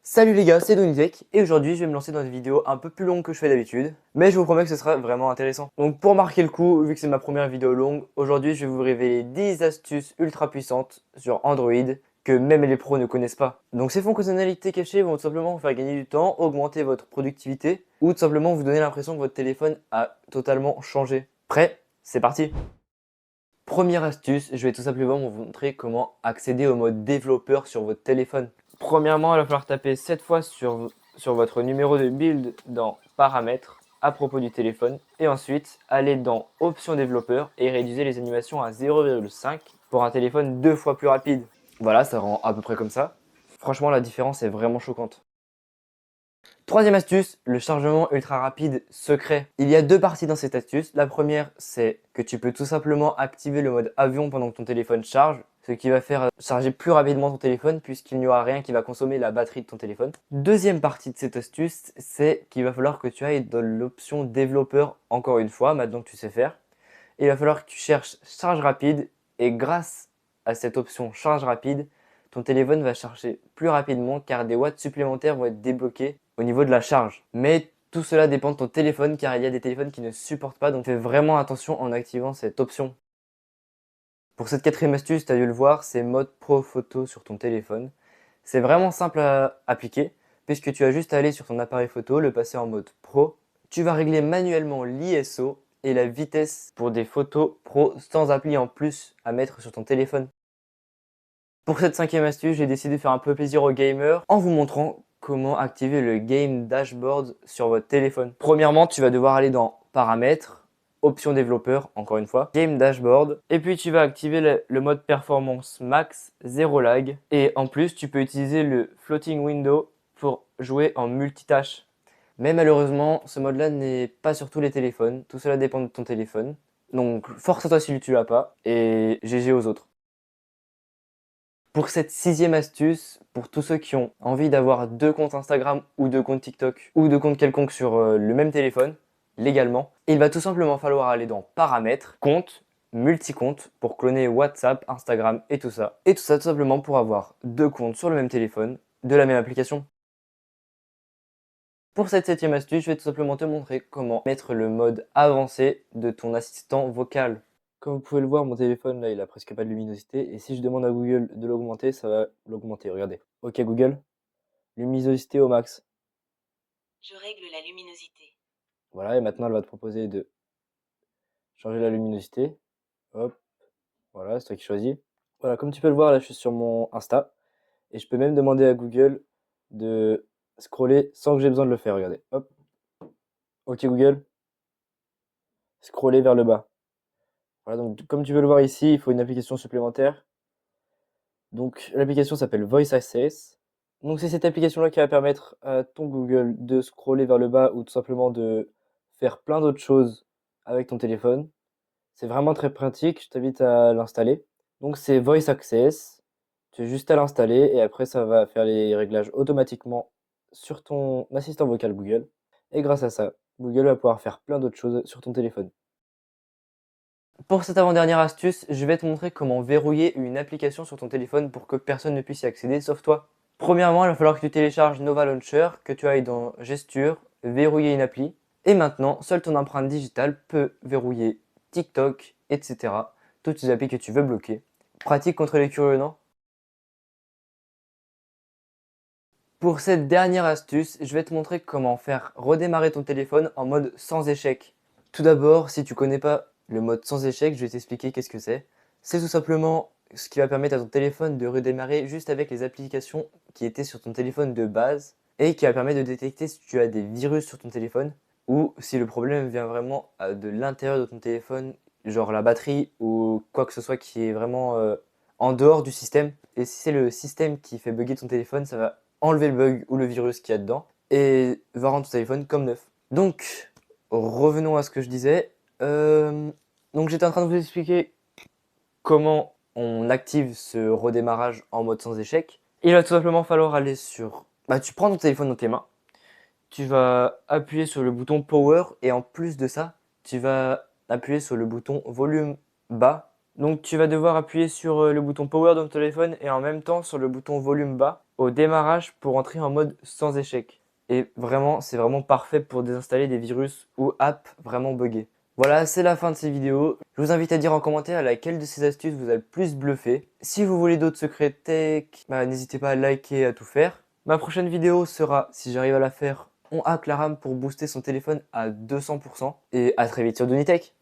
Salut les gars, c'est Donitech et aujourd'hui je vais me lancer dans une vidéo un peu plus longue que je fais d'habitude, mais je vous promets que ce sera vraiment intéressant. Donc pour marquer le coup, vu que c'est ma première vidéo longue, aujourd'hui je vais vous révéler 10 astuces ultra puissantes sur Android que même les pros ne connaissent pas. Donc ces fonctionnalités cachées vont tout simplement vous faire gagner du temps, augmenter votre productivité ou tout simplement vous donner l'impression que votre téléphone a totalement changé. Prêt? C'est parti! Première astuce, je vais tout simplement vous montrer comment accéder au mode développeur sur votre téléphone. Premièrement, il va falloir taper 7 fois sur votre numéro de build dans Paramètres à propos du téléphone et ensuite aller dans Options développeur et réduire les animations à 0,5 pour un téléphone 2 fois plus rapide. Voilà, ça rend à peu près comme ça. Franchement, la différence est vraiment choquante. Troisième astuce, le chargement ultra rapide secret. Il y a deux parties dans cette astuce. La première, c'est que tu peux tout simplement activer le mode avion pendant que ton téléphone charge, ce qui va faire charger plus rapidement ton téléphone puisqu'il n'y aura rien qui va consommer la batterie de ton téléphone. Deuxième partie de cette astuce, c'est qu'il va falloir que tu ailles dans l'option développeur encore une fois, maintenant que tu sais faire. Et il va falloir que tu cherches charge rapide et grâce à cette option charge rapide, ton téléphone va charger plus rapidement car des watts supplémentaires vont être débloqués au niveau de la charge. Mais tout cela dépend de ton téléphone car il y a des téléphones qui ne supportent pas, donc fais vraiment attention en activant cette option. Pour cette quatrième astuce, tu as dû le voir, c'est mode pro photo sur ton téléphone. C'est vraiment simple à appliquer puisque tu as juste à aller sur ton appareil photo, le passer en mode pro. Tu vas régler manuellement l'ISO et la vitesse pour des photos pro sans appli en plus à mettre sur ton téléphone. Pour cette cinquième astuce, j'ai décidé de faire un peu plaisir aux gamers en vous montrant comment activer le Game Dashboard sur votre téléphone. Premièrement, tu vas devoir aller dans Paramètres, Options développeur, encore une fois, Game Dashboard, et puis tu vas activer le mode performance max, 0 lag, et en plus tu peux utiliser le Floating Window pour jouer en multitâche. Mais malheureusement, ce mode-là n'est pas sur tous les téléphones, tout cela dépend de ton téléphone. Donc force à toi si tu l'as pas, et GG aux autres. Pour cette sixième astuce, pour tous ceux qui ont envie d'avoir deux comptes Instagram ou deux comptes TikTok ou deux comptes quelconques sur le même téléphone, légalement, il va tout simplement falloir aller dans Paramètres, Compte, Multicompte pour cloner WhatsApp, Instagram et tout ça. Et tout ça tout simplement pour avoir deux comptes sur le même téléphone de la même application. Pour cette septième astuce, je vais tout simplement te montrer comment mettre le mode avancé de ton assistant vocal. Comme vous pouvez le voir, mon téléphone là, il a presque pas de luminosité. Et si je demande à Google de l'augmenter, ça va l'augmenter. Regardez. Ok Google, luminosité au max. Je règle la luminosité. Voilà, et maintenant elle va te proposer de changer la luminosité. Hop, voilà, c'est toi qui choisis. Voilà, comme tu peux le voir, là je suis sur mon Insta. Et je peux même demander à Google de scroller sans que j'ai besoin de le faire. Regardez. Hop. Ok Google, scroller vers le bas. Voilà, donc comme tu peux le voir ici, il faut une application supplémentaire. Donc l'application s'appelle Voice Access. Donc c'est cette application-là qui va permettre à ton Google de scroller vers le bas ou tout simplement de faire plein d'autres choses avec ton téléphone. C'est vraiment très pratique, je t'invite à l'installer. Donc c'est Voice Access, tu as juste à l'installer et après ça va faire les réglages automatiquement sur ton assistant vocal Google. Et grâce à ça, Google va pouvoir faire plein d'autres choses sur ton téléphone. Pour cette avant-dernière astuce, je vais te montrer comment verrouiller une application sur ton téléphone pour que personne ne puisse y accéder sauf toi. Premièrement, il va falloir que tu télécharges Nova Launcher, que tu ailles dans Gesture, verrouiller une appli. Et maintenant, seule ton empreinte digitale peut verrouiller TikTok, etc. Toutes ces applis que tu veux bloquer. Pratique contre les curieux, non? Pour cette dernière astuce, je vais te montrer comment faire redémarrer ton téléphone en mode sans échec. Tout d'abord, si tu connais pas le mode sans échec, je vais t'expliquer qu'est-ce que c'est. C'est tout simplement ce qui va permettre à ton téléphone de redémarrer juste avec les applications qui étaient sur ton téléphone de base et qui va permettre de détecter si tu as des virus sur ton téléphone ou si le problème vient vraiment de l'intérieur de ton téléphone, genre la batterie ou quoi que ce soit qui est vraiment en dehors du système. Et si c'est le système qui fait bugger ton téléphone, ça va enlever le bug ou le virus qu'il y a dedans et va rendre ton téléphone comme neuf. Donc, revenons à ce que je disais. Donc j'étais en train de vous expliquer comment on active ce redémarrage en mode sans échec. Il va tout simplement falloir aller sur... tu prends ton téléphone dans tes mains, tu vas appuyer sur le bouton Power et en plus de ça, tu vas appuyer sur le bouton volume bas. Donc tu vas devoir appuyer sur le bouton Power dans ton téléphone et en même temps sur le bouton volume bas au démarrage pour entrer en mode sans échec. Et vraiment, c'est vraiment parfait pour désinstaller des virus ou apps vraiment buggées. Voilà, c'est la fin de ces vidéos. Je vous invite à dire en commentaire laquelle de ces astuces vous a le plus bluffé. Si vous voulez d'autres secrets tech, n'hésitez pas à liker et à tout faire. Ma prochaine vidéo sera, si j'arrive à la faire, on hack la RAM pour booster son téléphone à 200%. Et à très vite sur Donitech.